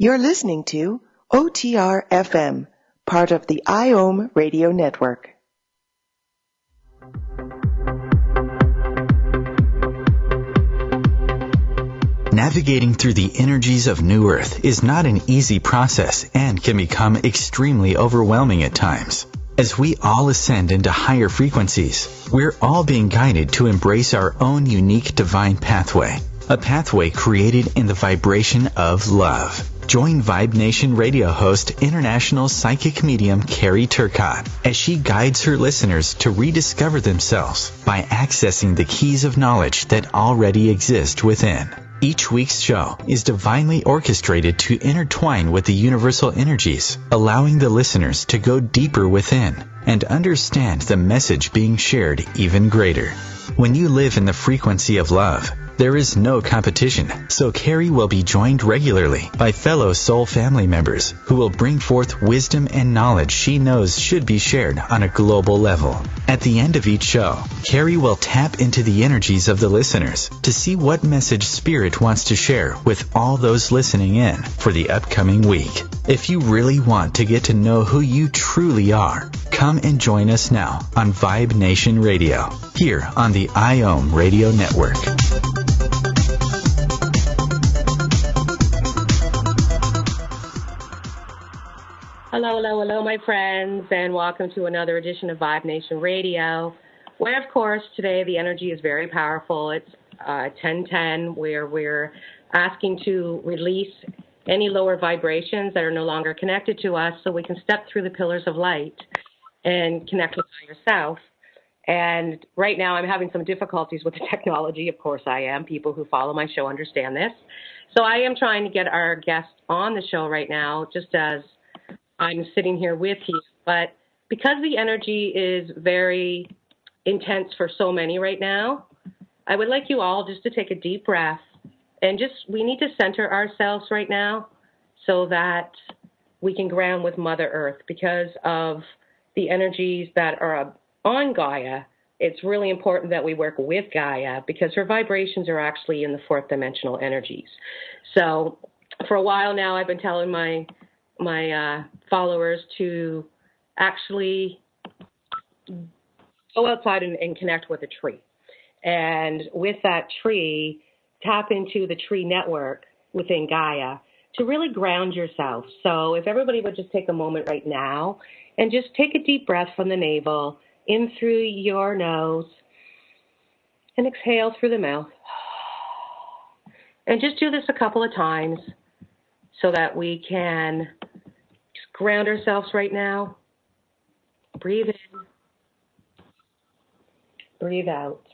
You're listening to OTR FM, part of the IOM radio network. Navigating through the energies of New Earth is not an easy process and can become extremely overwhelming at times. As we all ascend into higher frequencies, we're all being guided to embrace our own unique divine pathway, a pathway created in the vibration of love. Join Vibe Nation radio host, international psychic medium Carrie Tiffanae as she guides her listeners to rediscover themselves by accessing the keys of knowledge that already exist within. Each week's show is divinely orchestrated to intertwine with the universal energies, allowing the listeners to go deeper within and understand the message being shared even greater. When you live in the frequency of love, there is no competition, so Carrie will be joined regularly by fellow soul family members who will bring forth wisdom and knowledge she knows should be shared on a global level. At the end of each show, Carrie will tap into the energies of the listeners to see what message Spirit wants to share with all those listening in for the upcoming week. If you really want to get to know who you truly are, come and join us now on Vibe Nation Radio, here on the IOM Radio Network. Hello, my friends, and welcome to another edition of Vibe Nation Radio, where, of course, today the energy is very powerful. It's 10:10, where we're asking to release any lower vibrations that are no longer connected to us so we can step through the pillars of light and connect with yourself. And right now I'm having some difficulties with the technology. Of course I am. People who follow my show understand this. So I am trying to get our guest on the show right now, just as I'm sitting here with you. But because the energy is very intense for so many right now, I would like you all just to take a deep breath and we need to center ourselves right now so that we can ground with Mother Earth. Because of the energies that are on Gaia, it's really important that we work with Gaia because her vibrations are actually in the fourth dimensional energies. So for a while now, I've been telling my followers to actually go outside and connect with a tree. And with that tree, tap into the tree network within Gaia to really ground yourself. So if everybody would just take a moment right now and just take a deep breath from the navel, in through your nose, and exhale through the mouth. And just do this a couple of times so that we can just ground ourselves right now. Breathe in. Breathe out.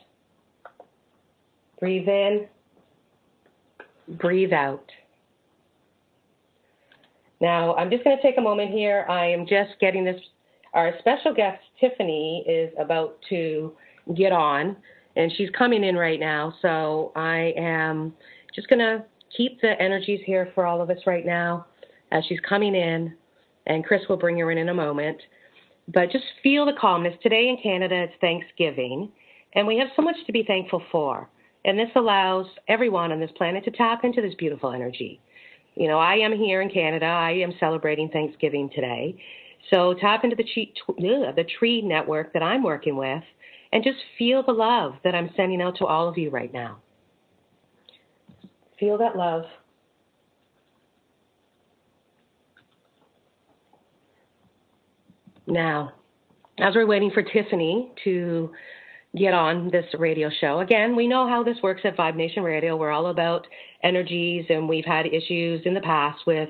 Breathe in. Breathe out. Now, I'm just going to take a moment here. I am just getting this. Our special guest, Tiffany, is about to get on, and she's coming in right now. So I am just going to keep the energies here for all of us right now as she's coming in, and Chris will bring her in a moment. But just feel the calmness. Today in Canada, it's Thanksgiving, and we have so much to be thankful for. And this allows everyone on this planet to tap into this beautiful energy. You know, I am here in Canada. I am celebrating Thanksgiving today. So tap into the tree network that I'm working with and just feel the love that I'm sending out to all of you right now. Feel that love. Now, as we're waiting for Tiffany to get on this radio show, again, we know how this works at Vibe Nation Radio. We're all about energies, and we've had issues in the past with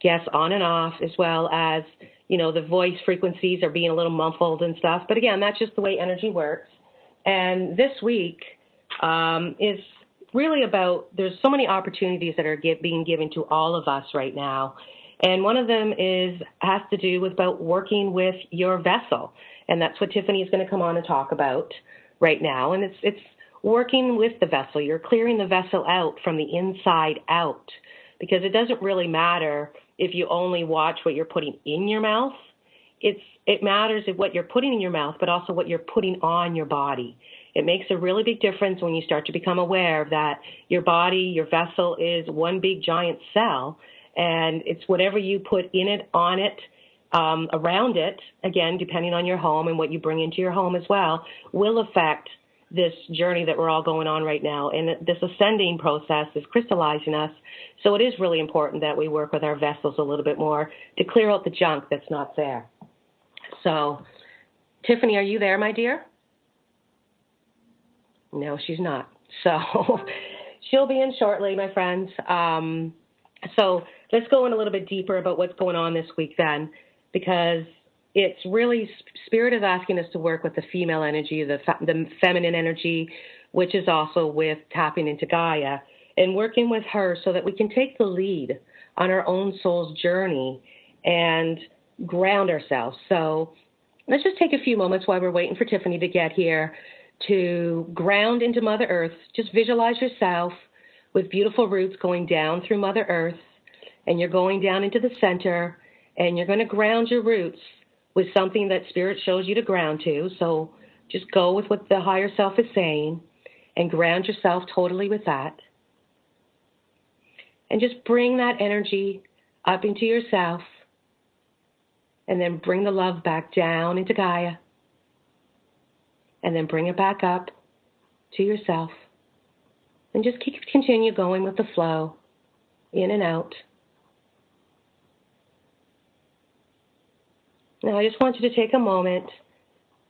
guests on and off, as well as, you know, the voice frequencies are being a little muffled and stuff. But again, that's just the way energy works. And this week is really about, there's so many opportunities that are being given to all of us right now. And one of them has to do with about working with your vessel. And that's what Tiffany is going to come on and talk about right now. And it's working with the vessel. You're clearing the vessel out from the inside out, because it doesn't really matter if you only watch what you're putting in your mouth. It matters if what you're putting in your mouth, but also what you're putting on your body. It makes a really big difference when you start to become aware that your body, your vessel, is one big giant cell, And it's whatever you put in it, on it, around it, again, depending on your home and what you bring into your home as well, will affect this journey that we're all going on right now. And this ascending process is crystallizing us. So it is really important that we work with our vessels a little bit more to clear out the junk that's not there. So, Tiffany, are you there, my dear? No, she's not. So she'll be in shortly, my friends. So let's go in a little bit deeper about what's going on this week then, because it's really, Spirit is asking us to work with the female energy, the feminine energy, which is also with tapping into Gaia, and working with her so that we can take the lead on our own soul's journey and ground ourselves. So let's just take a few moments while we're waiting for Tiffany to get here to ground into Mother Earth. Just visualize yourself with beautiful roots going down through Mother Earth, and you're going down into the center, and you're going to ground your roots with something that Spirit shows you to ground to. So just go with what the higher self is saying and ground yourself totally with that. And just bring that energy up into yourself, and then bring the love back down into Gaia, and then bring it back up to yourself. And just continue going with the flow, in and out. Now, I just want you to take a moment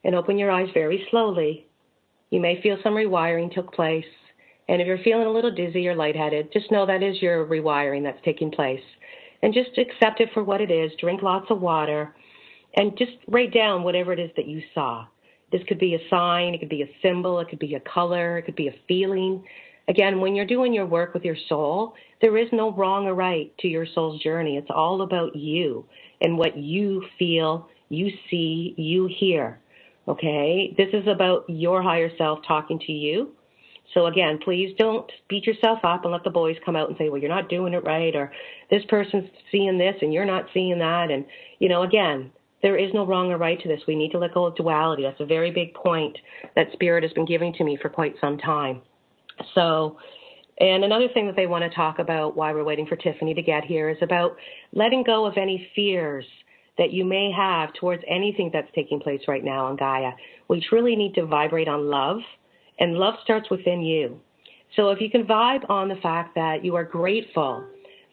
and open your eyes very slowly. You may feel some rewiring took place. And if you're feeling a little dizzy or lightheaded, just know that is your rewiring that's taking place. And just accept it for what it is. Drink lots of water. And just write down whatever it is that you saw. This could be a sign. It could be a symbol. It could be a color. It could be a feeling. Again, when you're doing your work with your soul, there is no wrong or right to your soul's journey. It's all about you and what you feel, you see, you hear, okay? This is about your higher self talking to you. So again, please don't beat yourself up and let the boys come out and say, well, you're not doing it right, or this person's seeing this and you're not seeing that. And, again, there is no wrong or right to this. We need to let go of duality. That's a very big point that Spirit has been giving to me for quite some time. So, and another thing that they want to talk about while we're waiting for Tiffany to get here is about letting go of any fears that you may have towards anything that's taking place right now on Gaia. We truly need to vibrate on love, and love starts within you. So if you can vibe on the fact that you are grateful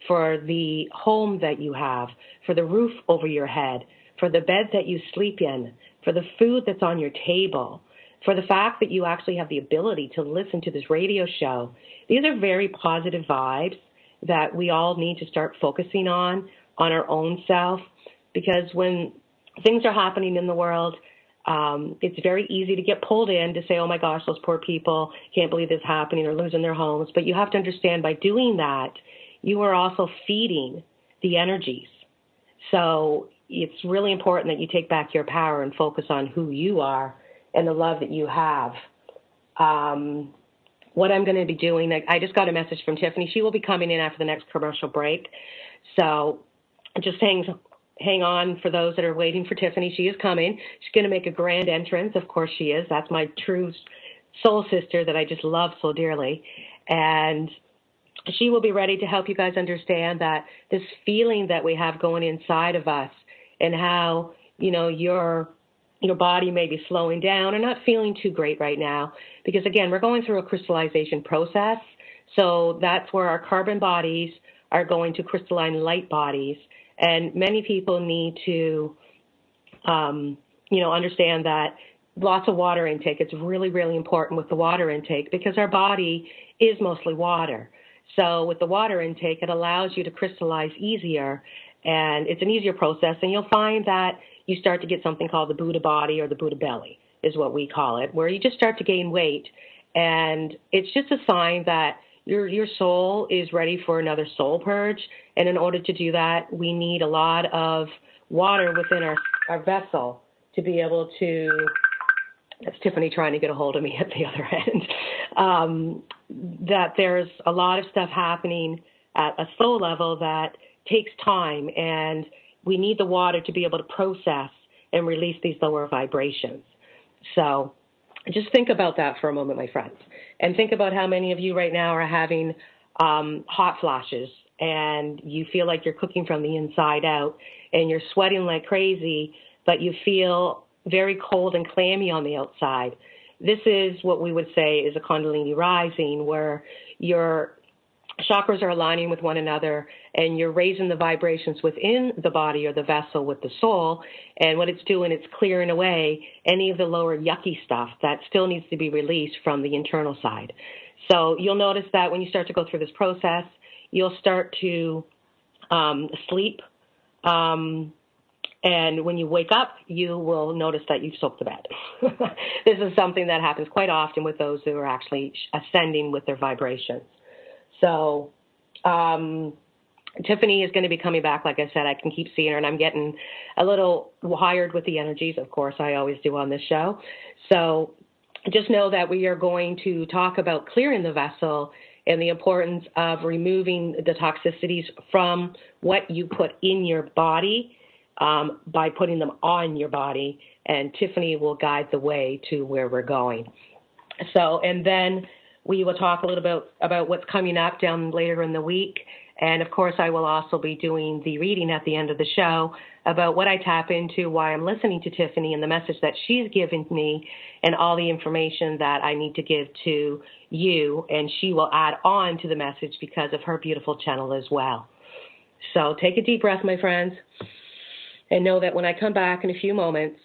for the home that you have, for the roof over your head, for the bed that you sleep in, for the food that's on your table, for the fact that you actually have the ability to listen to this radio show. These are very positive vibes that we all need to start focusing on our own self, because when things are happening in the world, it's very easy to get pulled in to say, oh my gosh, those poor people, can't believe this is happening, or losing their homes. But you have to understand, by doing that, you are also feeding the energies. So it's really important that you take back your power and focus on who you are and the love that you have. What I'm going to be doing, I just got a message from Tiffany. She will be coming in after the next commercial break. So just hang on for those that are waiting for Tiffany. She is coming. She's going to make a grand entrance. Of course she is. That's my true soul sister that I just love so dearly. And she will be ready to help you guys understand that this feeling that we have going inside of us, and how, your body may be slowing down or not feeling too great right now. Because, again, we're going through a crystallization process. So that's where our carbon bodies are going to crystalline light bodies. And many people need to, understand that lots of water intake. It's really, really important with the water intake, because our body is mostly water. So with the water intake, it allows you to crystallize easier, and it's an easier process. And you'll find that you start to get something called the Buddha body, or the Buddha belly is what we call it, where you just start to gain weight. And it's just a sign that your soul is ready for another soul purge. And in order to do that, we need a lot of water within our vessel to be able to, that's Tiffany trying to get a hold of me at the other end, that there's a lot of stuff happening at a soul level that takes time, and we need the water to be able to process and release these lower vibrations. So just think about that for a moment, my friends, and think about how many of you right now are having hot flashes and you feel like you're cooking from the inside out, and you're sweating like crazy, but you feel very cold and clammy on the outside. This is what we would say is a Kundalini rising, where your chakras are aligning with one another, and you're raising the vibrations within the body or the vessel with the soul. And what it's doing, it's clearing away any of the lower yucky stuff that still needs to be released from the internal side. So you'll notice that when you start to go through this process, you'll start to sleep. And when you wake up, you will notice that you've soaked the bed. This is something that happens quite often with those who are actually ascending with their vibrations. So Tiffany is going to be coming back. Like I said, I can keep seeing her, and I'm getting a little wired with the energies. Of course, I always do on this show. So just know that we are going to talk about clearing the vessel and the importance of removing the toxicities from what you put in your body by putting them on your body. And Tiffany will guide the way to where we're going. So, and then we will talk a little bit about what's coming up down later in the week. And, of course, I will also be doing the reading at the end of the show about what I tap into, why I'm listening to Tiffany and the message that she's given me and all the information that I need to give to you. And she will add on to the message because of her beautiful channel as well. So take a deep breath, my friends, and know that when I come back in a few moments,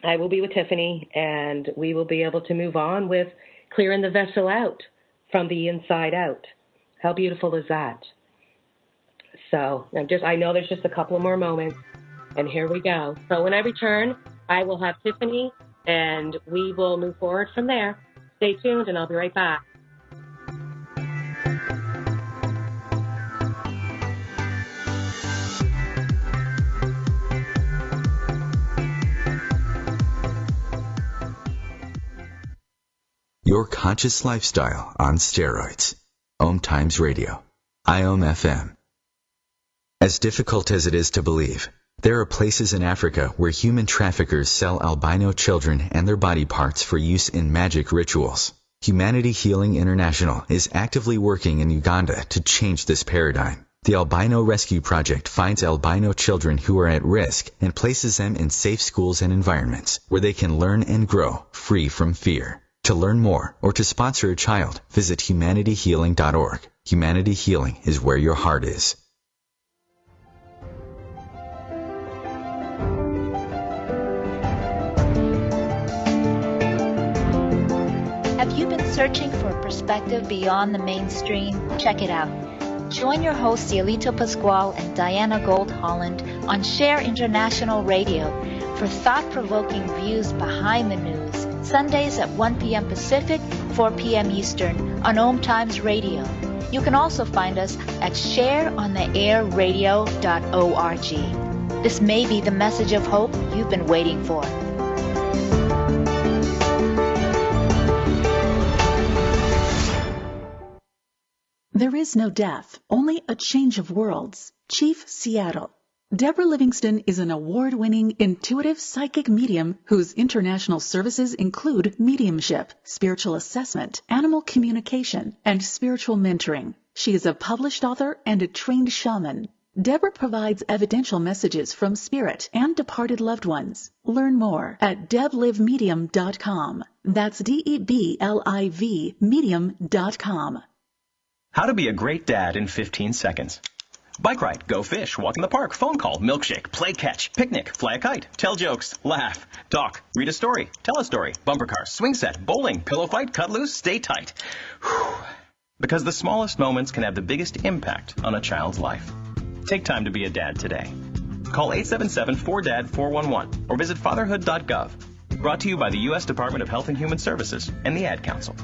I will be with Tiffany, and we will be able to move on with clearing the vessel out from the inside out. How beautiful is that? So I know there's just a couple of more moments, and here we go. So when I return, I will have Tiffany, and we will move forward from there. Stay tuned, and I'll be right back. Your conscious lifestyle on steroids. OMTimes Radio. IOM FM. As difficult as it is to believe, there are places in Africa where human traffickers sell albino children and their body parts for use in magic rituals. Humanity Healing International is actively working in Uganda to change this paradigm. The Albino Rescue Project finds albino children who are at risk and places them in safe schools and environments where they can learn and grow free from fear. To learn more or to sponsor a child, visit humanityhealing.org. Humanity Healing is where your heart is. Have you been searching for a perspective beyond the mainstream? Check it out. Join your hosts Cielito Pascual and Diana Gold Holland on Share International Radio for thought-provoking views behind the news, Sundays at 1 p.m. Pacific, 4 p.m. Eastern on OMTimes Radio. You can also find us at shareontheairradio.org. This may be the message of hope you've been waiting for. There is no death, only a change of worlds. Chief Seattle. Deborah Livingston is an award-winning intuitive psychic medium whose international services include mediumship, spiritual assessment, animal communication, and spiritual mentoring. She is a published author and a trained shaman. Deborah provides evidential messages from spirit and departed loved ones. Learn more at deblivemedium.com. That's DEBLIV medium.com. How to be a great dad in 15 seconds. Bike ride, go fish, walk in the park, phone call, milkshake, play catch, picnic, fly a kite, tell jokes, laugh, talk, read a story, tell a story, bumper car, swing set, bowling, pillow fight, cut loose, stay tight. Whew. Because the smallest moments can have the biggest impact on a child's life. Take time to be a dad today. Call 877-4DAD-411 or visit fatherhood.gov. Brought to you by the U.S. Department of Health and Human Services and the Ad Council.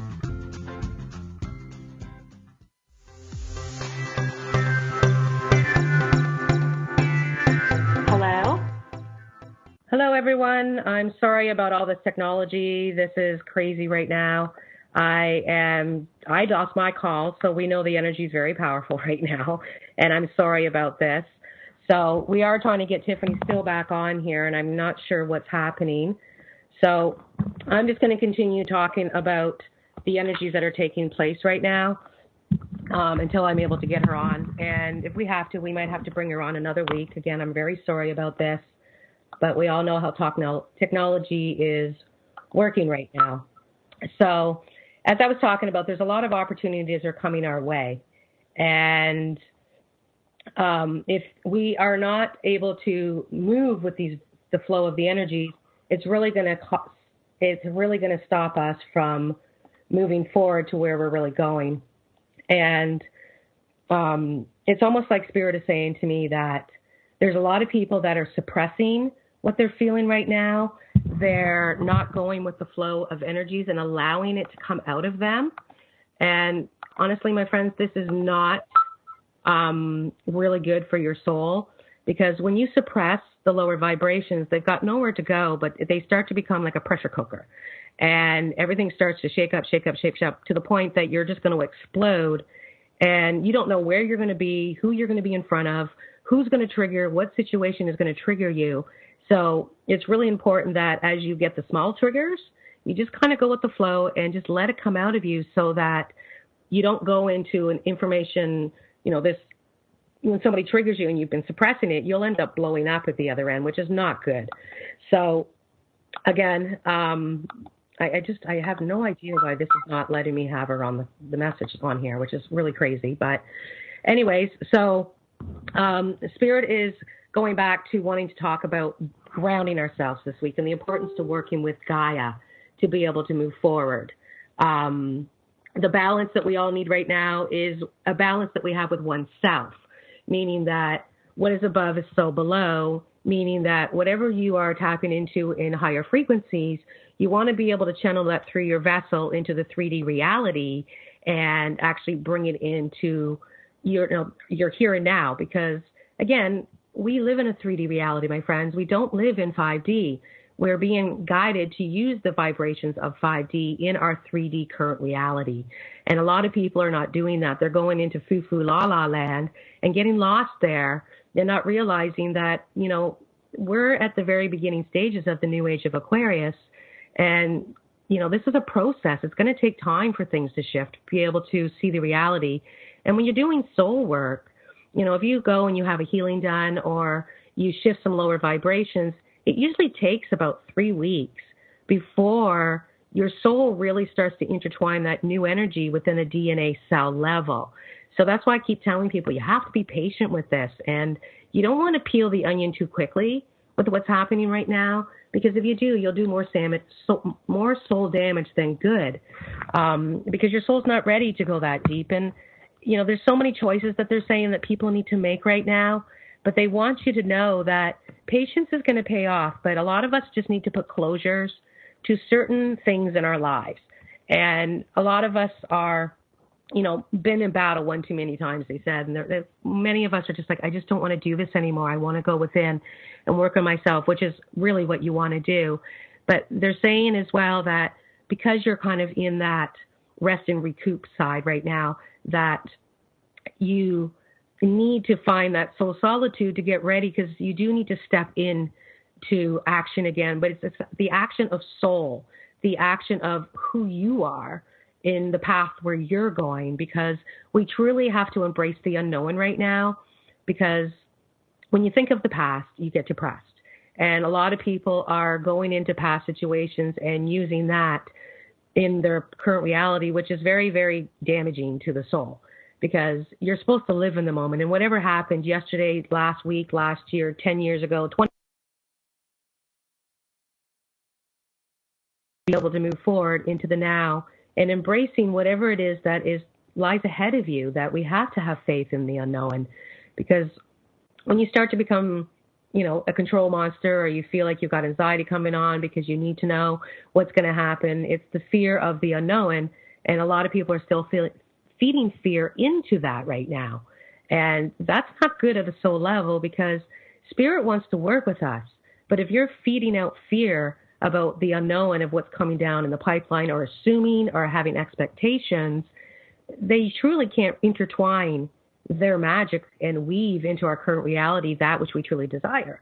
Hello, everyone. I'm sorry about all this technology. This is crazy right now. I lost my call, so we know the energy is very powerful right now, and I'm sorry about this. So we are trying to get Tiffany still back on here, and I'm not sure what's happening. So I'm just going to continue talking about the energies that are taking place right now. until I'm able to get her on. And if we have to, we might have to bring her on another week. Again, I'm very sorry about this, but we all know how technology is working right now. So as I was talking about, there's a lot of opportunities that are coming our way. And if we are not able to move with the flow of the energy, it's really going to stop us from moving forward to where we're really going. And it's almost like Spirit is saying to me that there's a lot of people that are suppressing what they're feeling right now. They're not going with the flow of energies and allowing it to come out of them. And honestly, my friends, this is not really good for your soul, because when you suppress the lower vibrations, they've got nowhere to go, but they start to become like a pressure cooker. And everything starts to shake up to the point that you're just going to explode. And you don't know where you're going to be, who you're going to be in front of, who's going to trigger, what situation is going to trigger you. So it's really important that as you get the small triggers, you just kind of go with the flow and just let it come out of you, so that you don't go into an information, when somebody triggers you and you've been suppressing it, you'll end up blowing up at the other end, which is not good. So again, I have no idea why this is not letting me have her on the message on here, which is really crazy. But anyways, so Spirit is going back to wanting to talk about grounding ourselves this week and the importance to working with Gaia to be able to move forward. The balance that we all need right now is a balance that we have with oneself, meaning that what is above is so below, meaning that whatever you are tapping into in higher frequencies, you want to be able to channel that through your vessel into the 3D reality and actually bring it into your here and now. Because, again, we live in a 3D reality, my friends. We don't live in 5D. We're being guided to use the vibrations of 5D in our 3D current reality. And a lot of people are not doing that. They're going into foo-foo la-la land and getting lost there. They're not realizing that, we're at the very beginning stages of the new age of Aquarius. And, this is a process. It's going to take time for things to shift, to be able to see the reality. And when you're doing soul work, if you go and you have a healing done or you shift some lower vibrations, it usually takes about 3 weeks before your soul really starts to intertwine that new energy within a DNA cell level. So that's why I keep telling people you have to be patient with this. And you don't want to peel the onion too quickly with what's happening right now, because if you do, you'll do more soul damage than good, because your soul's not ready to go that deep. And, there's so many choices that they're saying that people need to make right now. But they want you to know that patience is going to pay off. But a lot of us just need to put closures to certain things in our lives. And a lot of us are, been in battle one too many times, they said. And many of us are just like, I just don't want to do this anymore. I want to go within and work on myself, which is really what you want to do. But they're saying as well that because you're kind of in that rest and recoup side right now, that you need to find that soul solitude to get ready, because you do need to step in to action again. But it's the action of soul, the action of who you are in the path where you're going, because we truly have to embrace the unknown right now. Because when you think of the past, you get depressed. And a lot of people are going into past situations and using that in their current reality, which is very, very damaging to the soul. Because you're supposed to live in the moment. And whatever happened yesterday, last week, last year, 10 years ago, 20, be able to move forward into the now and embracing whatever it is that lies ahead of you, that we have to have faith in the unknown. Because when you start to become, a control monster, or you feel like you've got anxiety coming on because you need to know what's going to happen, it's the fear of the unknown. And a lot of people are still feeding fear into that right now. And that's not good at a soul level, because Spirit wants to work with us. But if you're feeding out fear about the unknown of what's coming down in the pipeline, or assuming or having expectations, they truly can't intertwine their magic and weave into our current reality that which we truly desire.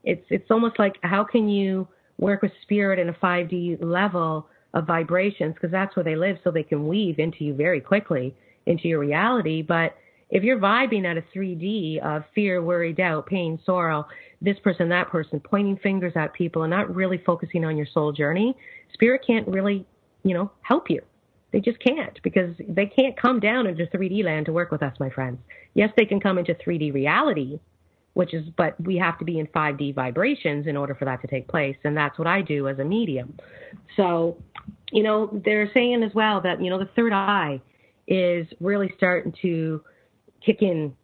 It's almost like, how can you work with Spirit in a 5D level of vibrations, because that's where they live, so they can weave into you very quickly into your reality. But if you're vibing at a 3D of fear, worry, doubt, pain, sorrow, this person, that person, pointing fingers at people and not really focusing on your soul journey, spirit can't really, help you. They just can't, because they can't come down into 3D land to work with us, my friends. Yes, they can come into 3D reality, but we have to be in 5D vibrations in order for that to take place. And that's what I do as a medium. So, they're saying as well that, the third eye is really starting to kick in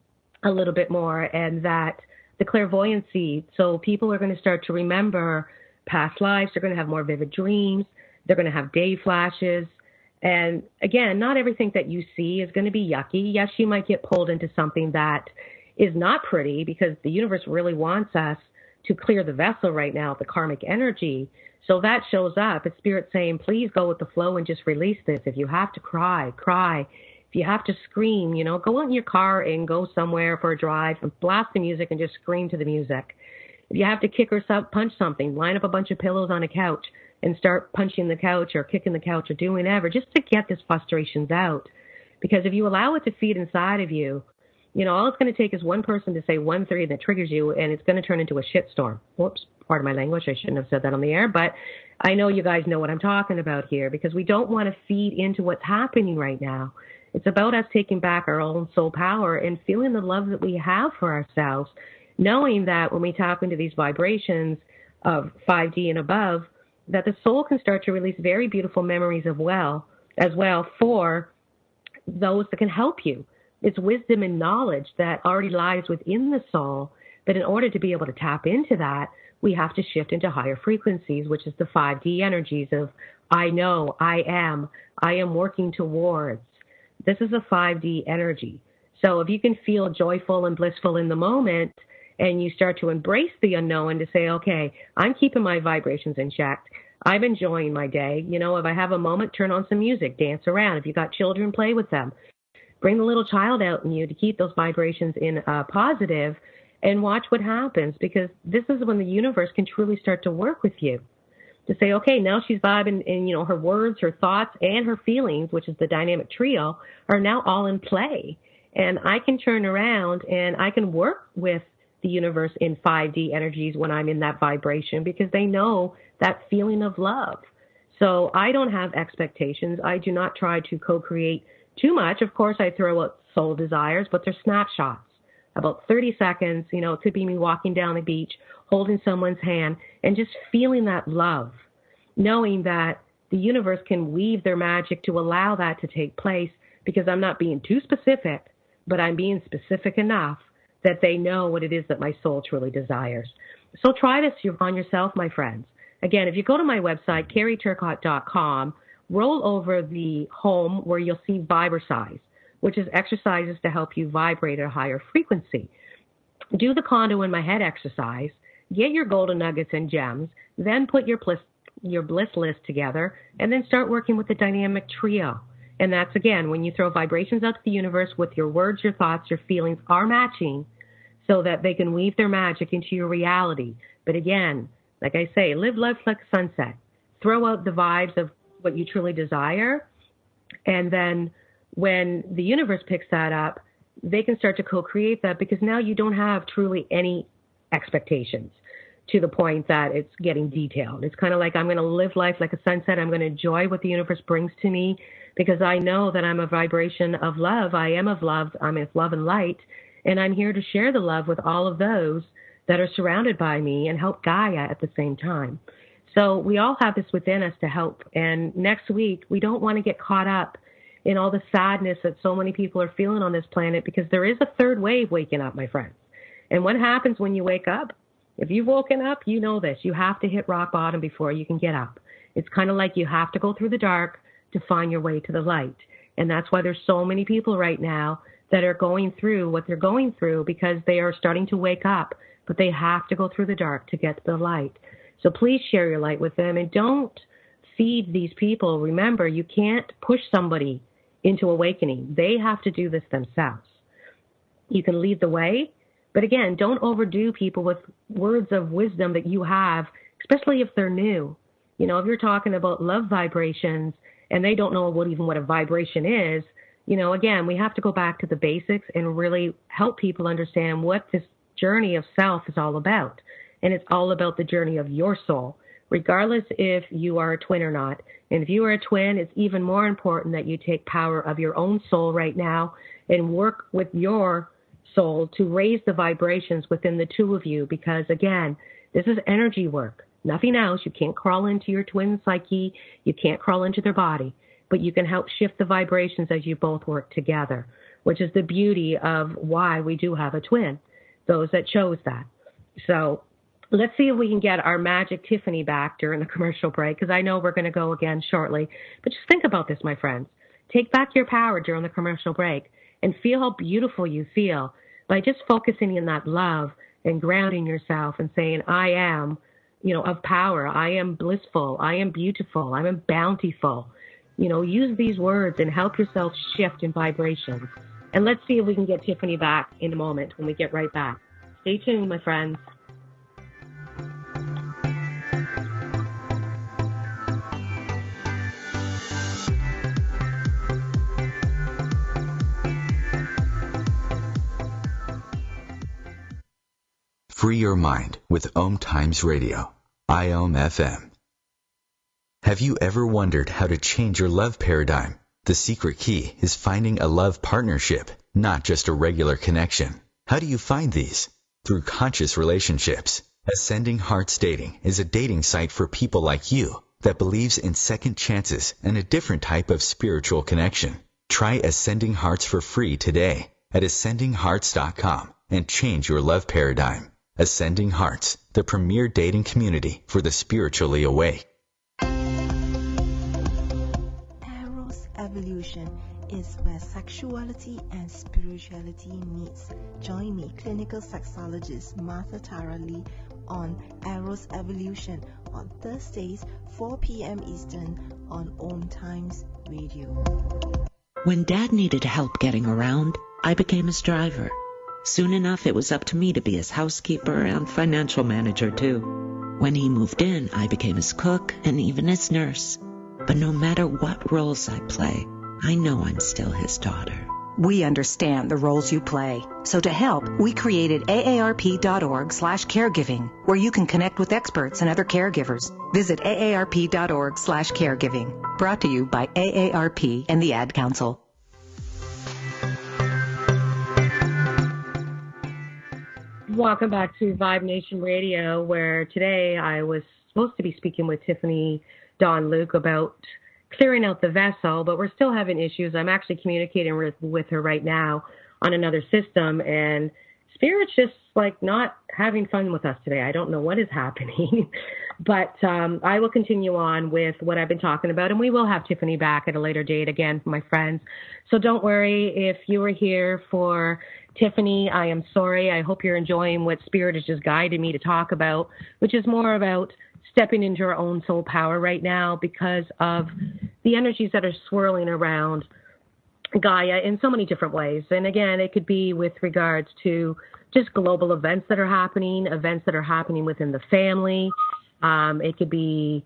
a little bit more, and that the clairvoyancy, so people are going to start to remember past lives. They're going to have more vivid dreams. They're going to have day flashes. And again, not everything that you see is going to be yucky. Yes, you might get pulled into something that is not pretty, because the universe really wants us to clear the vessel right now, the karmic energy. So that shows up. It's spirit saying, please go with the flow and just release this. If you have to cry, cry. If you have to scream, go out in your car and go somewhere for a drive and blast the music and just scream to the music. If you have to kick or punch something, line up a bunch of pillows on a couch and start punching the couch or kicking the couch or doing whatever, just to get this frustrations out. Because if you allow it to feed inside of you, all it's going to take is one person to say one thing that triggers you, and it's going to turn into a shitstorm. Whoops, pardon my language. I shouldn't have said that on the air, but I know you guys know what I'm talking about here, because we don't want to feed into what's happening right now. It's about us taking back our own soul power and feeling the love that we have for ourselves, knowing that when we tap into these vibrations of 5D and above, that the soul can start to release very beautiful memories as well for those that can help you. It's wisdom and knowledge that already lies within the soul, but in order to be able to tap into that, we have to shift into higher frequencies, which is the 5D energies of I know, I am working towards. This is a 5D energy. So if you can feel joyful and blissful in the moment, and you start to embrace the unknown to say, okay, I'm keeping my vibrations in check. I'm enjoying my day. If I have a moment, turn on some music, dance around. If you got children, play with them. Bring the little child out in you to keep those vibrations in positive, and watch what happens, because this is when the universe can truly start to work with you. To say, okay, now she's vibing, and her words, her thoughts, and her feelings, which is the dynamic trio, are now all in play. And I can turn around and I can work with the universe in 5D energies when I'm in that vibration, because they know that feeling of love. So I don't have expectations. I do not try to co-create too much. Of course, I throw out soul desires, but they're snapshots. About 30 seconds, it could be me walking down the beach, holding someone's hand, and just feeling that love, knowing that the universe can weave their magic to allow that to take place, because I'm not being too specific, but I'm being specific enough that they know what it is that my soul truly desires. So try this on yourself, my friends. Again, if you go to my website, carrieturcott.com, roll over the home where you'll see Vibrasize, which is exercises to help you vibrate at a higher frequency. Do the condo in my head exercise, get your golden nuggets and gems, then put your bliss list together, and then start working with the dynamic trio. And that's, again, when you throw vibrations out to the universe with your words, your thoughts, your feelings are matching, so that they can weave their magic into your reality. But again, like I say, live life like a sunset. Throw out the vibes of what you truly desire, and then when the universe picks that up, they can start to co-create that, because now you don't have truly any expectations to the point that it's getting detailed. It's kind of like, I'm going to live life like a sunset. I'm going to enjoy what the universe brings to me, because I know that I'm a vibration of love. I am of love. I'm of love and light, and I'm here to share the love with all of those that are surrounded by me and help Gaia at the same time. So we all have this within us to help. And next week, we don't want to get caught up in all the sadness that so many people are feeling on this planet, because there is a third wave waking up, my friends. And what happens when you wake up? If you've woken up, you know this. You have to hit rock bottom before you can get up. It's kind of like you have to go through the dark to find your way to the light. And that's why there's so many people right now that are going through what they're going through, because they are starting to wake up, but they have to go through the dark to get to the light. So please share your light with them, and don't feed these people. Remember, you can't push somebody into awakening. They have to do this themselves. You can lead the way, but again, don't overdo people with words of wisdom that you have, especially if they're new. If you're talking about love vibrations and they don't know what a vibration is, Again, we have to go back to the basics and really help people understand what this journey of self is all about. And it's all about the journey of your soul, regardless if you are a twin or not. And if you are a twin, it's even more important that you take power of your own soul right now and work with your soul to raise the vibrations within the two of you, because again, this is energy work, nothing else. You can't crawl into your twin psyche. You can't crawl into their body, but you can help shift the vibrations as you both work together, which is the beauty of why we do have a twin, those that chose that. So let's see if we can get our magic Tiffany back during the commercial break, because I know we're going to go again shortly. But just think about this, my friends. Take back your power during the commercial break and feel how beautiful you feel by just focusing in that love and grounding yourself and saying, I am, of power. I am blissful. I am beautiful. I am bountiful. Use these words and help yourself shift in vibrations. And let's see if we can get Tiffany back in a moment when we get right back. Stay tuned, my friends. Free your mind with OMTimes Radio, IOM FM. Have you ever wondered how to change your love paradigm? The secret key is finding a love partnership, not just a regular connection. How do you find these? Through conscious relationships. Ascending Hearts Dating is a dating site for people like you that believes in second chances and a different type of spiritual connection. Try Ascending Hearts for free today at ascendinghearts.com and change your love paradigm. Ascending Hearts, the premier dating community for the spiritually awake. Eros Evolution is where sexuality and spirituality meets. Join me, clinical sexologist Martha Tara Lee, on Eros Evolution on Thursdays, 4 p.m. Eastern on OMTimes Radio. When Dad needed help getting around, I became his driver. Soon enough, it was up to me to be his housekeeper and financial manager, too. When he moved in, I became his cook and even his nurse. But no matter what roles I play, I know I'm still his daughter. We understand the roles you play. So to help, we created aarp.org/caregiving, where you can connect with experts and other caregivers. Visit aarp.org/caregiving. Brought to you by AARP and the Ad Council. Welcome back to Vibe Nation Radio, where today I was supposed to be speaking with Tiffany Dawn Luke about clearing out the vessel, but we're still having issues. I'm actually communicating with her right now on another system, and Spirit's just not having fun with us today. I don't know what is happening, but I will continue on with what I've been talking about, and we will have Tiffany back at a later date again, my friends. So don't worry if you were here for Tiffany. I am sorry. I hope you're enjoying what Spirit has just guided me to talk about, which is more about stepping into our own soul power right now because of the energies that are swirling around Gaia in so many different ways. And again, it could be with regards to just global events that are happening within the family. It could be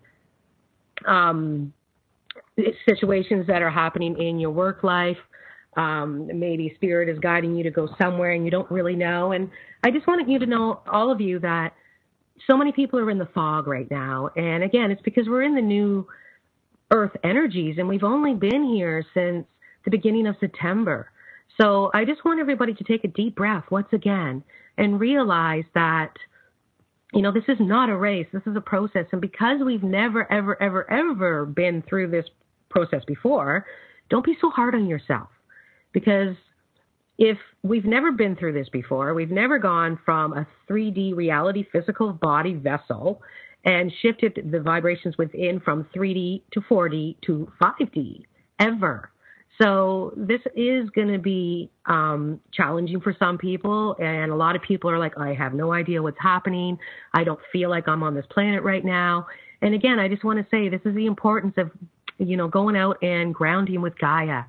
situations that are happening in your work life. Maybe Spirit is guiding you to go somewhere and you don't really know. And I just wanted you to know, all of you, that so many people are in the fog right now. And again, it's because we're in the new Earth energies, and we've only been here since the beginning of September. So I just want everybody to take a deep breath once again and realize that, this is not a race. This is a process. And because we've never, ever, ever, ever been through this process before, don't be so hard on yourself. Because if we've never been through this before, we've never gone from a 3D reality physical body vessel and shifted the vibrations within from 3D to 4D to 5D ever. So this is going to be challenging for some people, and a lot of people are like, I have no idea what's happening. I don't feel like I'm on this planet right now. And again, I just want to say this is the importance of, going out and grounding with Gaia.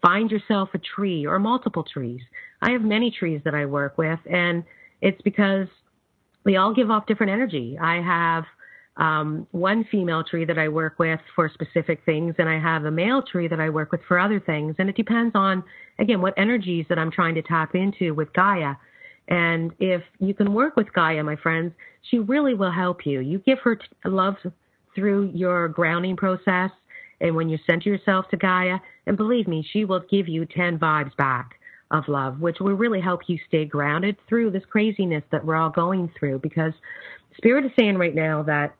Find yourself a tree or multiple trees. I have many trees that I work with, and it's because they all give off different energy. I have one female tree that I work with for specific things, and I have a male tree that I work with for other things. And it depends on, again, what energies that I'm trying to tap into with Gaia. And if you can work with Gaia, my friends, she really will help you. You give her love through your grounding process, and when you center yourself to Gaia, and believe me, she will give you 10 vibes back of love, which will really help you stay grounded through this craziness that we're all going through. Because Spirit is saying right now that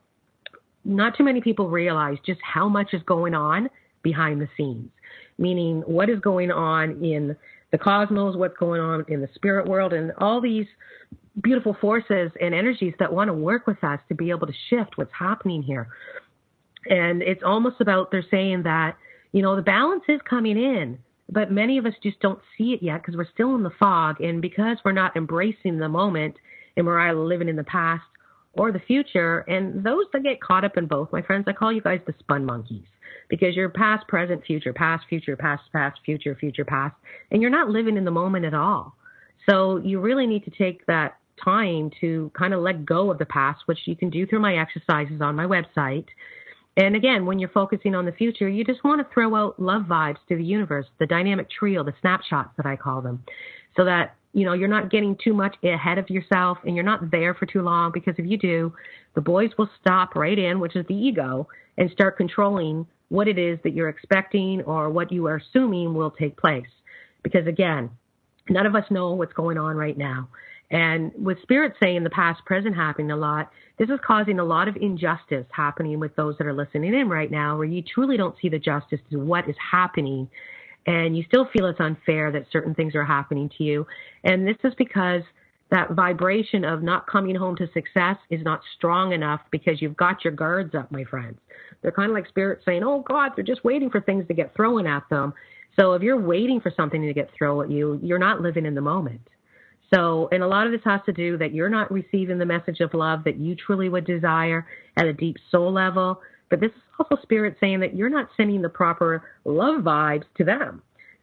not too many people realize just how much is going on behind the scenes, meaning what is going on in the cosmos, what's going on in the spirit world, and all these beautiful forces and energies that want to work with us to be able to shift what's happening here. And it's almost about, they're saying that, you know, the balance is coming in, but many of us just don't see it yet because we're still in the fog. And because we're not embracing the moment, and we're either living in the past or the future, and those that get caught up in both, my friends, I call you guys the spun monkeys, because you're past, present, future, past, future, past, future, future, past, and you're not living in the moment at all. So you really need to take that time to kind of let go of the past, which you can do through my exercises on my website. And again, when you're focusing on the future, you just want to throw out love vibes to the universe, the dynamic trio, the snapshots that I call them, so that, you know, you're not getting too much ahead of yourself and you're not there for too long, because if you do, the boys will stop right in, which is the ego, and start controlling what it is that you're expecting or what you are assuming will take place. Because again, none of us know what's going on right now. And with Spirit saying the past, present happening a lot, this is causing a lot of injustice happening with those that are listening in right now, where you truly don't see the justice to what is happening. And you still feel it's unfair that certain things are happening to you. And this is because that vibration of not coming home to success is not strong enough, because you've got your guards up, my friends. They're kind of like Spirit saying, oh, God, they're just waiting for things to get thrown at them. So if you're waiting for something to get thrown at you, you're not living in the moment. So, and a lot of this has to do that you're not receiving the message of love that you truly would desire at a deep soul level. But this is also Spirit saying that you're not sending the proper love vibes to them.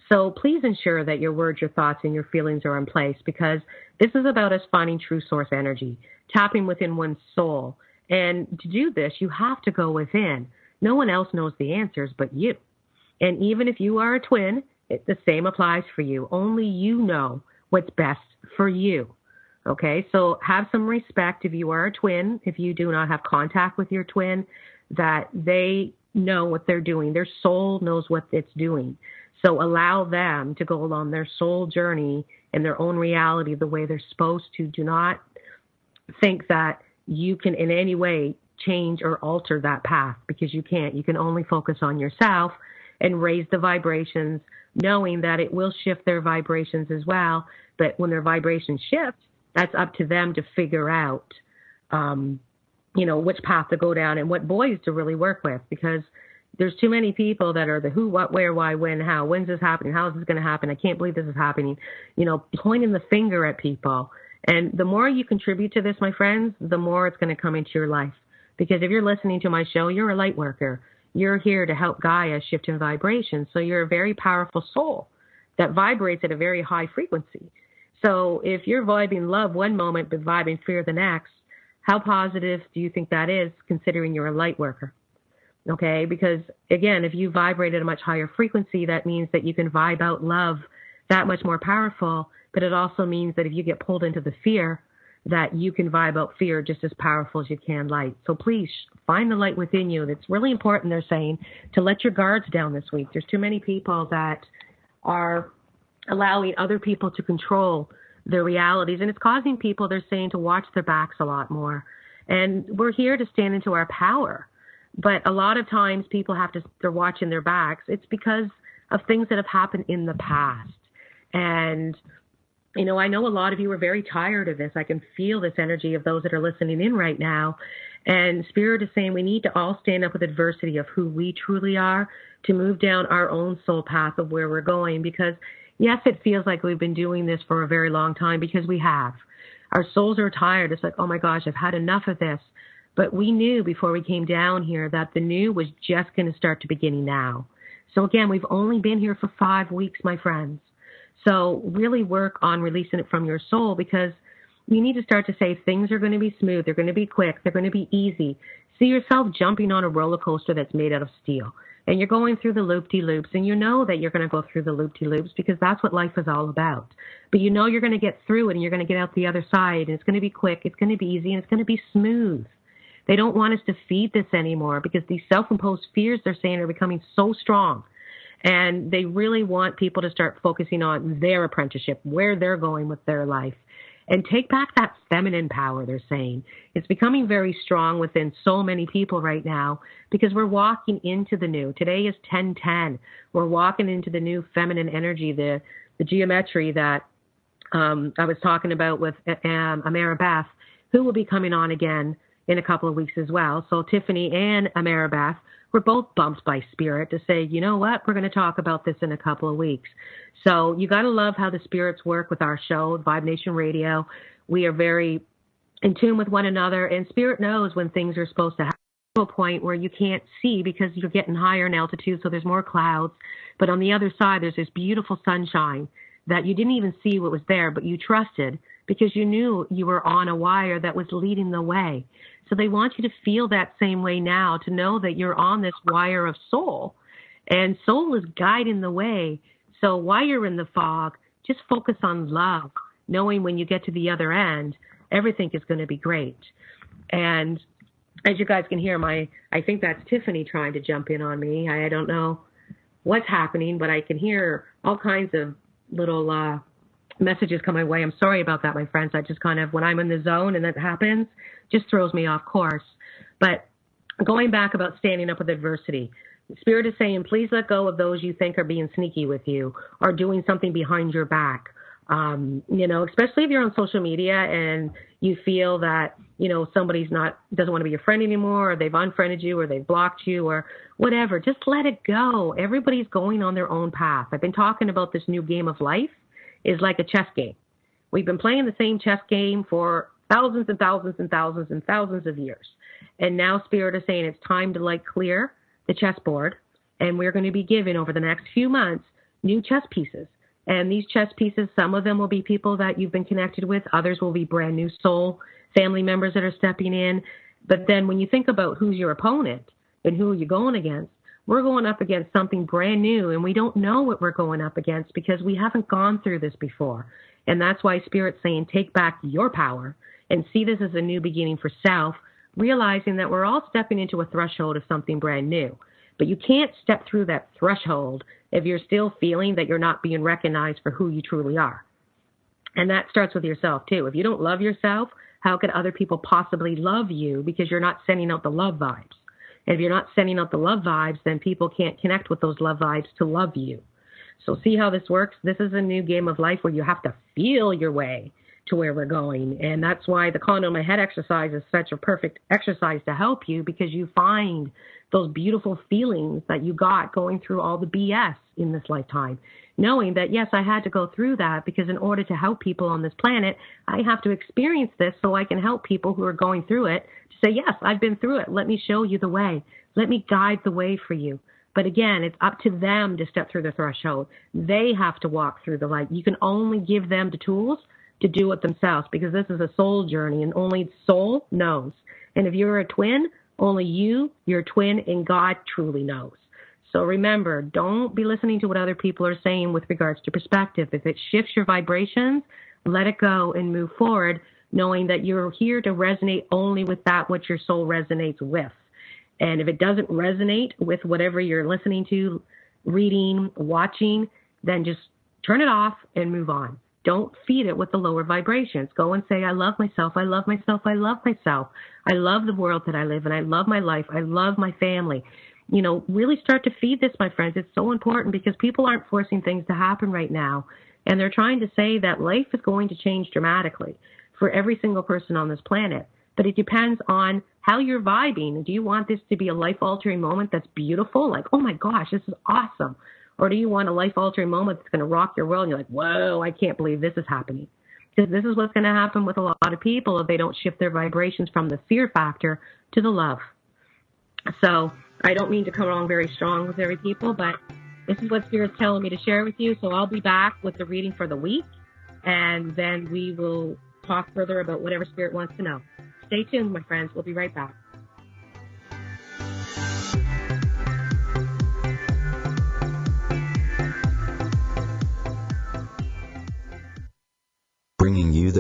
So please ensure that your words, your thoughts, and your feelings are in place, because this is about us finding true source energy, tapping within one's soul. And to do this, you have to go within. No one else knows the answers but you. And even if you are a twin, the same applies for you. Only you know what's best for you. Okay, so have some respect if you are a twin, if you do not have contact with your twin, that they know what they're doing. Their soul knows what it's doing. So allow them to go along their soul journey in their own reality the way they're supposed to. Do not think that you can in any way change or alter that path, because you can't. You can only focus on yourself and raise the vibrations, knowing that it will shift their vibrations as well. But when their vibrations shift, that's up to them to figure out, which path to go down and what boys to really work with, because there's too many people that are the who, what, where, why, when, how, when's this happening, how is this going to happen, I can't believe this is happening, pointing the finger at people. And the more you contribute to this, my friends, the more it's going to come into your life. Because if you're listening to my show, you're a light worker. You're here to help Gaia shift in vibration. So you're a very powerful soul that vibrates at a very high frequency. So if you're vibing love one moment but vibing fear the next, how positive do you think that is, considering you're a light worker? Okay, because again, if you vibrate at a much higher frequency, that means that you can vibe out love that much more powerful. But it also means that if you get pulled into the fear, that you can vibe out fear just as powerful as you can light. So please find the light within you. It's really important, they're saying, to let your guards down this week. There's too many people that are allowing other people to control their realities, and it's causing people, they're saying, to watch their backs a lot more. And we're here to stand into our power. But a lot of times people they're watching their backs. It's because of things that have happened in the past. And I know a lot of you are very tired of this. I can feel this energy of those that are listening in right now. And Spirit is saying we need to all stand up with adversity of who we truly are to move down our own soul path of where we're going. Because, yes, it feels like we've been doing this for a very long time, because we have. Our souls are tired. It's like, oh, my gosh, I've had enough of this. But we knew before we came down here that the new was just going to start to beginning now. So, again, we've only been here for 5 weeks, my friends. So really work on releasing it from your soul, because you need to start to say things are going to be smooth. They're going to be quick. They're going to be easy. See yourself jumping on a roller coaster that's made out of steel. And you're going through the loop-de-loops, and you know that you're going to go through the loop-de-loops because that's what life is all about. But you know you're going to get through it, and you're going to get out the other side, and it's going to be quick, it's going to be easy, and it's going to be smooth. They don't want us to feed this anymore because these self-imposed fears, they're saying, are becoming so strong. And they really want people to start focusing on their apprenticeship, where they're going with their life. And take back that feminine power, they're saying. It's becoming very strong within so many people right now because we're walking into the new. Today is 10/10. We're walking into the new feminine energy, the geometry that I was talking about with Amara Beth, who will be coming on again in a couple of weeks as well. So Tiffany and Amara Beth were both bumped by Spirit to say, you know what, we're going to talk about this in a couple of weeks. So you got to love how the spirits work with our show, Vibe Nation Radio. We are very in tune with one another, and Spirit knows when things are supposed to happen to a point where you can't see because you're getting higher in altitude, so there's more clouds. But on the other side, there's this beautiful sunshine that you didn't even see what was there, but you trusted because you knew you were on a wire that was leading the way. So they want you to feel that same way now, to know that you're on this wire of soul, and soul is guiding the way. So while you're in the fog, just focus on love, knowing when you get to the other end, everything is going to be great. And as you guys can hear, I think that's Tiffany trying to jump in on me. I don't know what's happening, but I can hear all kinds of little messages come my way. I'm sorry about that, my friends. I just kind of, when I'm in the zone and that happens, just throws me off course. But going back about standing up with adversity, Spirit is saying, please let go of those you think are being sneaky with you or doing something behind your back. Especially if you're on social media and you feel that, somebody's doesn't want to be your friend anymore, or they've unfriended you, or they've blocked you, or whatever. Just let it go. Everybody's going on their own path. I've been talking about this new game of life is like a chess game. We've been playing the same chess game for thousands and thousands and thousands and thousands of years. And now Spirit is saying it's time to clear the chessboard, and we're going to be given over the next few months new chess pieces. And these chess pieces, some of them will be people that you've been connected with. Others will be brand new soul family members that are stepping in. But then when you think about who's your opponent and who you're going against, we're going up against something brand new, and we don't know what we're going up against because we haven't gone through this before. And that's why Spirit's saying take back your power and see this as a new beginning for self, realizing that we're all stepping into a threshold of something brand new. But you can't step through that threshold if you're still feeling that you're not being recognized for who you truly are. And that starts with yourself, too. If you don't love yourself, how could other people possibly love you because you're not sending out the love vibes? And if you're not sending out the love vibes, then people can't connect with those love vibes to love you. So see how this works? This is a new game of life where you have to feel your way to where we're going. And that's why the Condo in My Head exercise is such a perfect exercise to help you, because you find those beautiful feelings that you got going through all the BS in this lifetime, knowing that, yes, I had to go through that because in order to help people on this planet, I have to experience this so I can help people who are going through it to say, yes, I've been through it. Let me show you the way. Let me guide the way for you. But again, it's up to them to step through the threshold. They have to walk through the light. You can only give them the tools to do it themselves, because this is a soul journey and only soul knows. And if you're a twin, only you, your twin, and God truly knows. So remember, don't be listening to what other people are saying with regards to perspective. If it shifts your vibrations, let it go and move forward, knowing that you're here to resonate only with that what your soul resonates with. And if it doesn't resonate with whatever you're listening to, reading, watching, then just turn it off and move on. Don't feed it with the lower vibrations. Go and say, I love myself, I love myself, I love myself. I love the world that I live in. I love my life. I love my family. Really start to feed this, my friends. It's so important because people aren't forcing things to happen right now. And they're trying to say that life is going to change dramatically for every single person on this planet. But it depends on how you're vibing. Do you want this to be a life-altering moment that's beautiful? Like, oh my gosh, this is awesome. Or do you want a life-altering moment that's going to rock your world and you're like, whoa, I can't believe this is happening? Because this is what's going to happen with a lot of people if they don't shift their vibrations from the fear factor to the love. So I don't mean to come along very strong with every people, but this is what Spirit's telling me to share with you. So I'll be back with the reading for the week, and then we will talk further about whatever Spirit wants to know. Stay tuned, my friends. We'll be right back.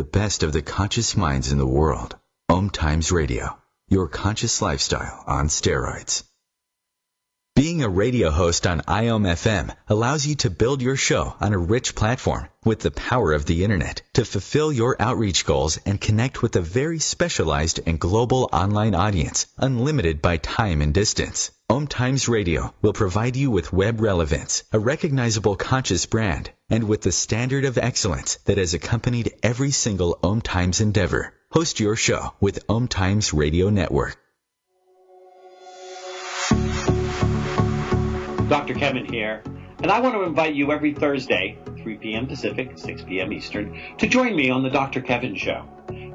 the best of the conscious minds in the world. OMTimes Radio, your conscious lifestyle on steroids. Being a radio host on IOM FM allows you to build your show on a rich platform with the power of the internet to fulfill your outreach goals and connect with a very specialized and global online audience, unlimited by time and distance. OMTimes Radio will provide you with web relevance, a recognizable conscious brand, and with the standard of excellence that has accompanied every single OMTimes endeavor. Host your show with OMTimes Radio Network. Dr. Kevin here, and I want to invite you every Thursday, 3 p.m. Pacific, 6 p.m. Eastern, to join me on the Dr. Kevin Show,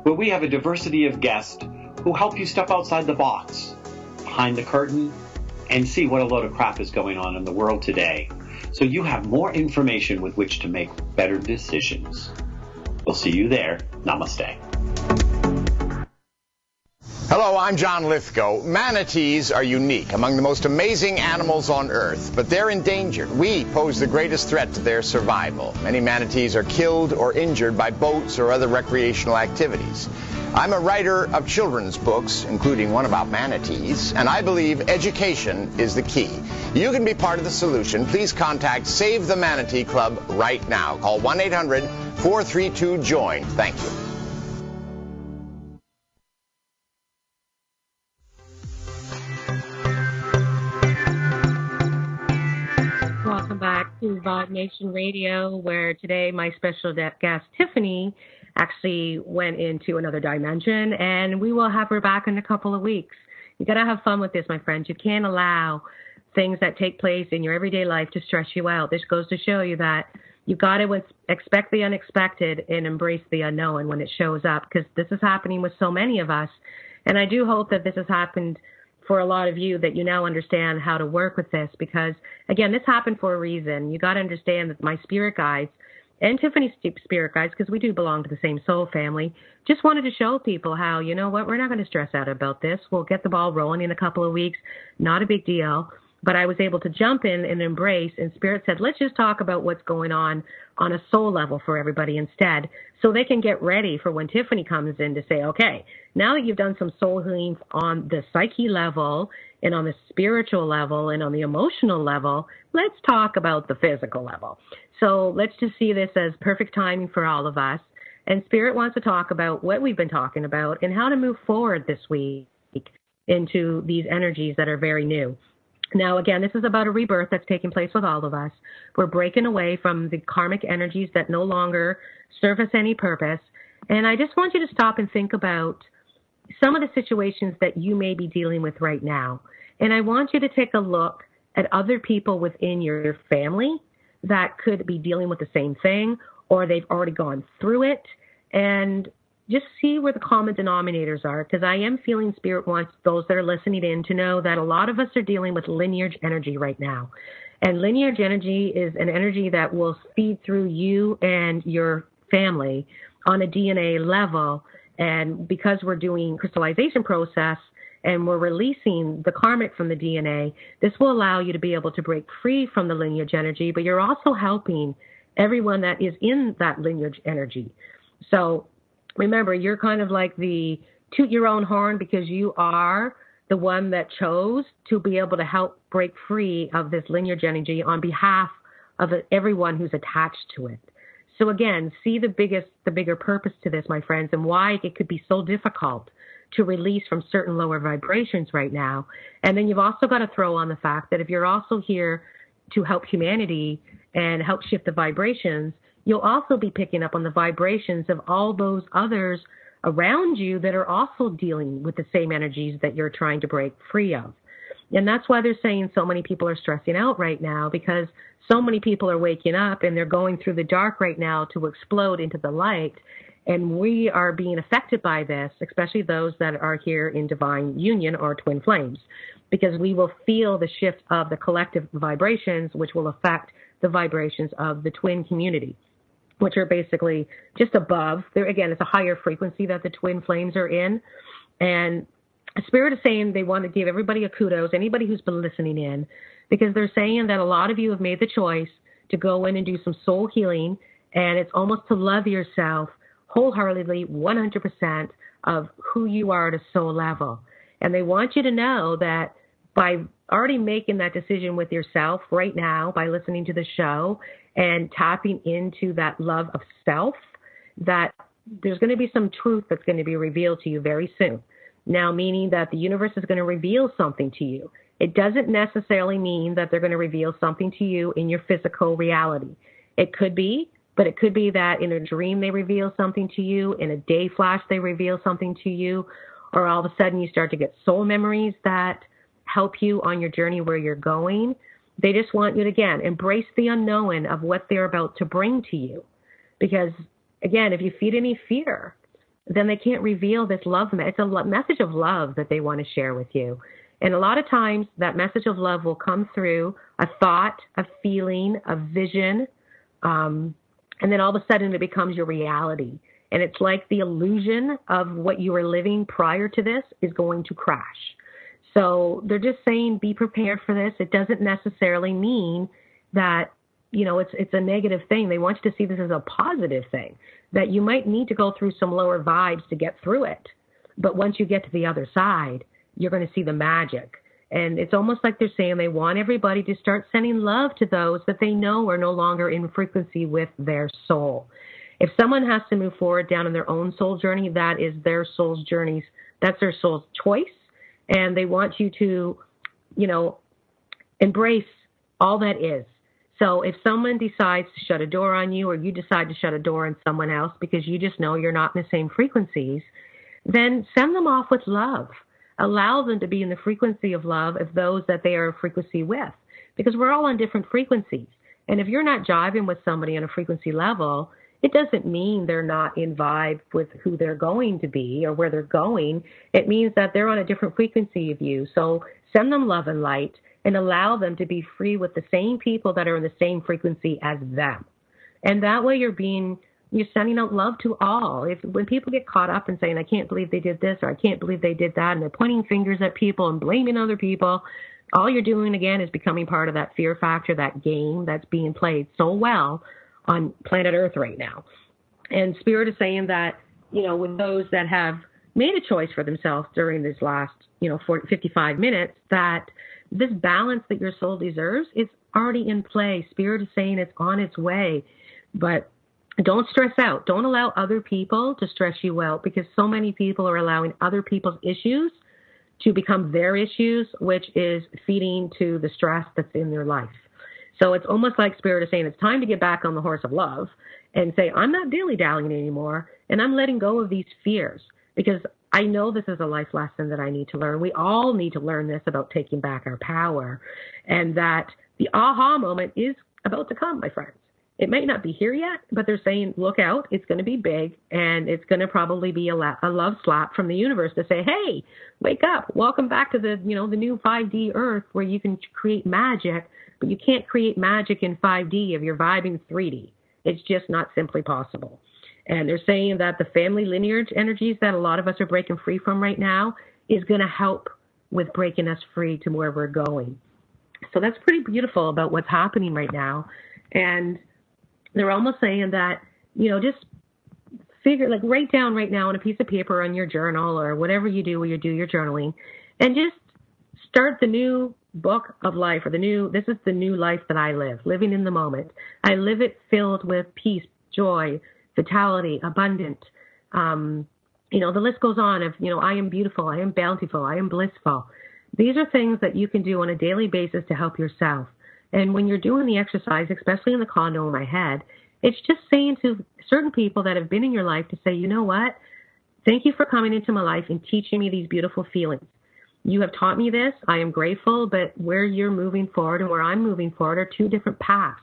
where we have a diversity of guests who help you step outside the box, behind the curtain, and see what a load of crap is going on in the world today, so you have more information with which to make better decisions. We'll see you there. Namaste. Hello, I'm John Lithgow. Manatees are unique, among the most amazing animals on Earth, but they're endangered. We pose the greatest threat to their survival. Many manatees are killed or injured by boats or other recreational activities. I'm a writer of children's books, including one about manatees, and I believe education is the key. You can be part of the solution. Please contact Save the Manatee Club right now. Call 1-800-432-JOIN. Thank you. Welcome back to Vibe Nation Radio, where today my special guest, Tiffany, actually went into another dimension, and we will have her back in a couple of weeks. You got to have fun with this, my friends. You can't allow things that take place in your everyday life to stress you out. This goes to show you that you got to expect the unexpected and embrace the unknown when it shows up, because this is happening with so many of us. And I do hope that this has happened for a lot of you, that you now understand how to work with this, because, again, this happened for a reason. You got to understand that my spirit guides and Tiffany's spirit guides, because we do belong to the same soul family, just wanted to show people how, you know what, we're not going to stress out about this. We'll get the ball rolling in a couple of weeks. Not a big deal. But I was able to jump in and embrace, and Spirit said, let's just talk about what's going on a soul level for everybody instead, so they can get ready for when Tiffany comes in to say, okay, now that you've done some soul healing on the psyche level and on the spiritual level and on the emotional level, let's talk about the physical level. So let's just see this as perfect timing for all of us. And Spirit wants to talk about what we've been talking about and how to move forward this week into these energies that are very new. Now, again, this is about a rebirth that's taking place with all of us. We're breaking away from the karmic energies that no longer serve us any purpose. And I just want you to stop and think about some of the situations that you may be dealing with right now. And I want you to take a look at other people within your family that could be dealing with the same thing, or they've already gone through it, and just see where the common denominators are, because I am feeling Spirit wants those that are listening in to know that a lot of us are dealing with lineage energy right now. And lineage energy is an energy that will feed through you and your family on a DNA level. And because we're doing crystallization process and we're releasing the karmic from the DNA, this will allow you to be able to break free from the lineage energy, but you're also helping everyone that is in that lineage energy. So remember, you're kind of like the toot your own horn, because you are the one that chose to be able to help break free of this lineage energy on behalf of everyone who's attached to it. So again, see the bigger purpose to this, my friends, and why it could be so difficult to release from certain lower vibrations right now. And then you've also got to throw on the fact that if you're also here to help humanity and help shift the vibrations, you'll also be picking up on the vibrations of all those others around you that are also dealing with the same energies that you're trying to break free of. And that's why they're saying so many people are stressing out right now, because so many people are waking up and they're going through the dark right now to explode into the light. And we are being affected by this, especially those that are here in divine union or twin flames, because we will feel the shift of the collective vibrations, which will affect the vibrations of the twin community, which are basically just above. There, again, it's a higher frequency that the twin flames are in. And Spirit is saying they want to give everybody a kudos, anybody who's been listening in, because they're saying that a lot of you have made the choice to go in and do some soul healing, and it's almost to love yourself wholeheartedly 100% of who you are at a soul level. And they want you to know that by already making that decision with yourself right now, by listening to the show and tapping into that love of self, that there's going to be some truth that's going to be revealed to you very soon. Now, meaning that the universe is going to reveal something to you. It doesn't necessarily mean that they're going to reveal something to you in your physical reality. It could be, but it could be that in a dream they reveal something to you, in a day flash they reveal something to you, or all of a sudden you start to get soul memories that help you on your journey where you're going. They just want you to, again, embrace the unknown of what they're about to bring to you. Because, again, if you feed any fear, then they can't reveal this love. It's a message of love that they want to share with you. And a lot of times that message of love will come through a thought, a feeling, a vision, and then all of a sudden it becomes your reality. And it's like the illusion of what you were living prior to this is going to crash. So they're just saying be prepared for this. It doesn't necessarily mean that, it's a negative thing. They want you to see this as a positive thing, that you might need to go through some lower vibes to get through it. But once you get to the other side, you're going to see the magic. And it's almost like they're saying they want everybody to start sending love to those that they know are no longer in frequency with their soul. If someone has to move forward down in their own soul journey, that is their soul's journeys. That's their soul's choice. And they want you to, embrace all that is. So if someone decides to shut a door on you, or you decide to shut a door on someone else because you just know you're not in the same frequencies, then send them off with love. Allow them to be in the frequency of love of those that they are in frequency with, because we're all on different frequencies. And if you're not jiving with somebody on a frequency level, it doesn't mean they're not in vibe with who they're going to be or where they're going. It means that they're on a different frequency of you. So send them love and light and allow them to be free with the same people that are in the same frequency as them. And that way you're sending out love to all. When people get caught up in saying, I can't believe they did this or I can't believe they did that, and they're pointing fingers at people and blaming other people, all you're doing, again, is becoming part of that fear factor, that game that's being played so well on planet Earth right now. And Spirit is saying that, with those that have made a choice for themselves during this last, 55 minutes, that this balance that your soul deserves is already in play. Spirit is saying it's on its way. But don't stress out. Don't allow other people to stress you out, because so many people are allowing other people's issues to become their issues, which is feeding to the stress that's in their life. So it's almost like Spirit is saying it's time to get back on the horse of love and say, I'm not dilly-dallying anymore, and I'm letting go of these fears, because I know this is a life lesson that I need to learn. We all need to learn this about taking back our power, and that the aha moment is about to come, my friends. It might not be here yet, but they're saying, look out, it's going to be big, and it's going to probably be a love slap from the universe to say, hey, wake up, welcome back to the new 5D Earth where you can create magic, but you can't create magic in 5D if you're vibing 3D. It's just not simply possible. And they're saying that the family lineage energies that a lot of us are breaking free from right now is going to help with breaking us free to where we're going. So that's pretty beautiful about what's happening right now. And they're almost saying that, just write down right now on a piece of paper on your journal or whatever you do when you do your journaling, and just start the new book of life, or this is the new life that I live, living in the moment. I live it filled with peace, joy, vitality, abundant. The list goes on of, I am beautiful, I am bountiful, I am blissful. These are things that you can do on a daily basis to help yourself. And when you're doing the exercise, especially in the condo in my head, it's just saying to certain people that have been in your life to say, you know what? Thank you for coming into my life and teaching me these beautiful feelings. You have taught me this. I am grateful, but where you're moving forward and where I'm moving forward are two different paths.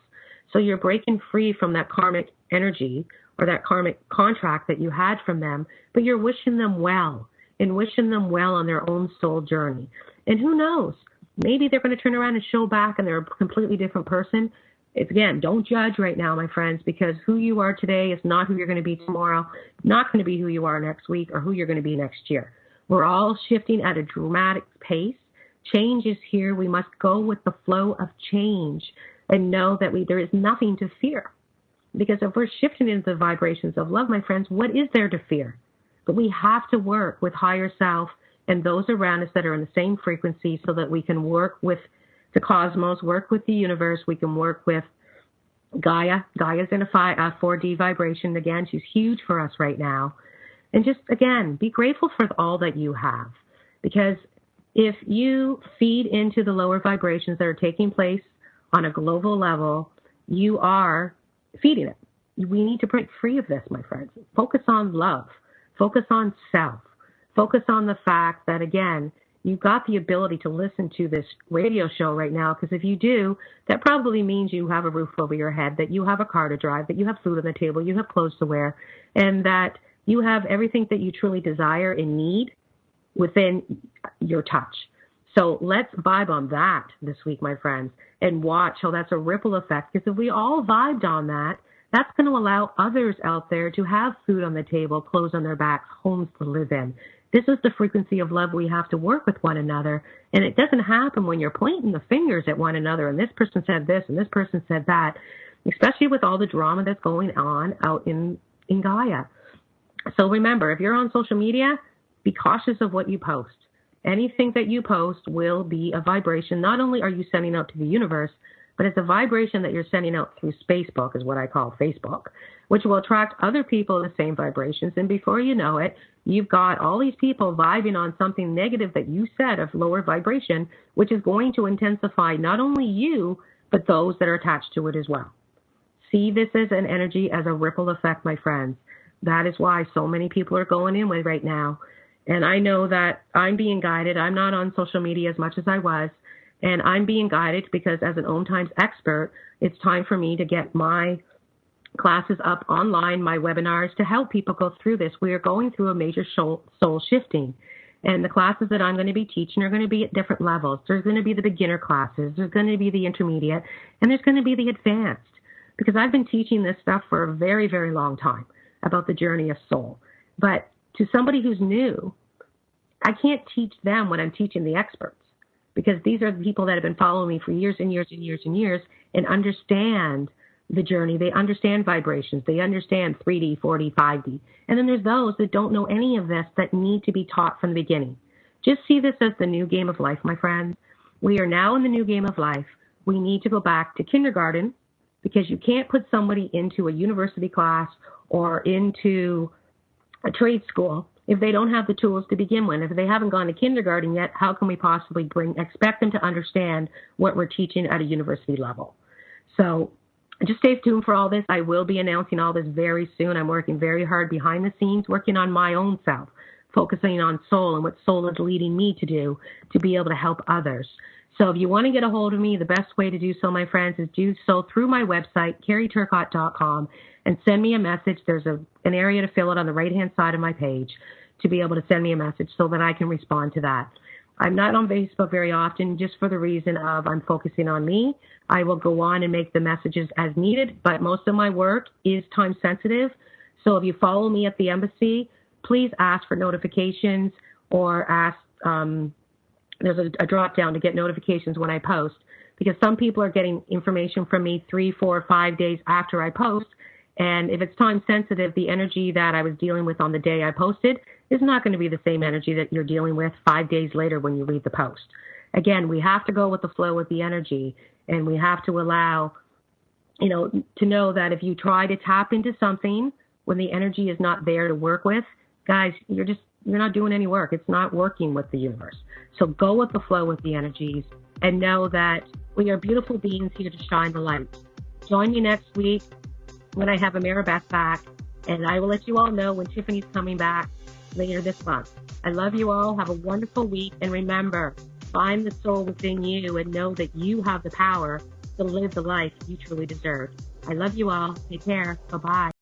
So you're breaking free from that karmic energy or that karmic contract that you had from them, but you're wishing them well and wishing them well on their own soul journey. And who knows? Maybe they're going to turn around and show back and they're a completely different person. It's, again, don't judge right now, my friends, because who you are today is not who you're going to be tomorrow, not going to be who you are next week or who you're going to be next year. We're all shifting at a dramatic pace. Change is here. We must go with the flow of change and know that there is nothing to fear. Because if we're shifting into the vibrations of love, my friends, what is there to fear? But we have to work with higher self and those around us that are in the same frequency so that we can work with the cosmos, work with the universe. We can work with Gaia. Gaia's in a 4D vibration. Again, she's huge for us right now. And just, again, be grateful for all that you have. Because if you feed into the lower vibrations that are taking place on a global level, you are feeding it. We need to break free of this, my friends. Focus on love. Focus on self. Focus on the fact that, again, you've got the ability to listen to this radio show right now, because if you do, that probably means you have a roof over your head, that you have a car to drive, that you have food on the table, you have clothes to wear, and that you have everything that you truly desire and need within your touch. So let's vibe on that this week, my friends, and watch how that's a ripple effect, because if we all vibed on that, that's going to allow others out there to have food on the table, clothes on their backs, homes to live in. This is the frequency of love we have to work with one another. And it doesn't happen when you're pointing the fingers at one another and this person said this and this person said that, especially with all the drama that's going on out in Gaia. So remember, if you're on social media, be cautious of what you post. Anything that you post will be a vibration. Not only are you sending out to the universe, but it's a vibration that you're sending out through Spacebook, is what I call Facebook, which will attract other people in the same vibrations. And before you know it, you've got all these people vibing on something negative that you said of lower vibration, which is going to intensify not only you, but those that are attached to it as well. See this as an energy, as a ripple effect, my friends. That is why so many people are going in with right now. And I know that I'm being guided. I'm not on social media as much as I was. And I'm being guided because as an OMTimes expert, it's time for me to get my classes up online, my webinars, to help people go through this. We are going through a major soul shifting. And the classes that I'm going to be teaching are going to be at different levels. There's going to be the beginner classes. There's going to be the intermediate. And there's going to be the advanced. Because I've been teaching this stuff for a very, very long time about the journey of soul. But to somebody who's new, I can't teach them what I'm teaching the experts. Because these are the people that have been following me for years and years and years and years and understand the journey. They understand vibrations. They understand 3D, 4D, 5D. And then there's those that don't know any of this that need to be taught from the beginning. Just see this as the new game of life, my friends. We are now in the new game of life. We need to go back to kindergarten because you can't put somebody into a university class or into a trade school if they don't have the tools to begin with. If they haven't gone to kindergarten yet, how can we possibly expect them to understand what we're teaching at a university level? So just stay tuned for all this. I will be announcing all this very soon. I'm working very hard behind the scenes, working on my own self, focusing on soul and what soul is leading me to do to be able to help others. So if you want to get a hold of me, the best way to do so, my friends, is do so through my website, carrieturcott.com, and send me a message. There's an area to fill it on the right-hand side of my page to be able to send me a message so that I can respond to that. I'm not on Facebook very often just for the reason of I'm focusing on me. I will go on and make the messages as needed, but most of my work is time sensitive. So if you follow me at the embassy, please ask for notifications or ask, there's a drop down to get notifications when I post, because some people are getting information from me 3, 4, 5 days after I post. And if it's time sensitive, the energy that I was dealing with on the day I posted is not going to be the same energy that you're dealing with 5 days later when you read the post. Again, we have to go with the flow with the energy, and we have to allow, to know that if you try to tap into something when the energy is not there to work with, guys, you're not doing any work. It's not working with the universe. So go with the flow with the energies and know that we are beautiful beings here to shine the light. Join me next week when I have Ameribeth back, and I will let you all know when Tiffany's coming back later this month. I love you all. Have a wonderful week. And remember, find the soul within you and know that you have the power to live the life you truly deserve. I love you all. Take care. Bye-bye.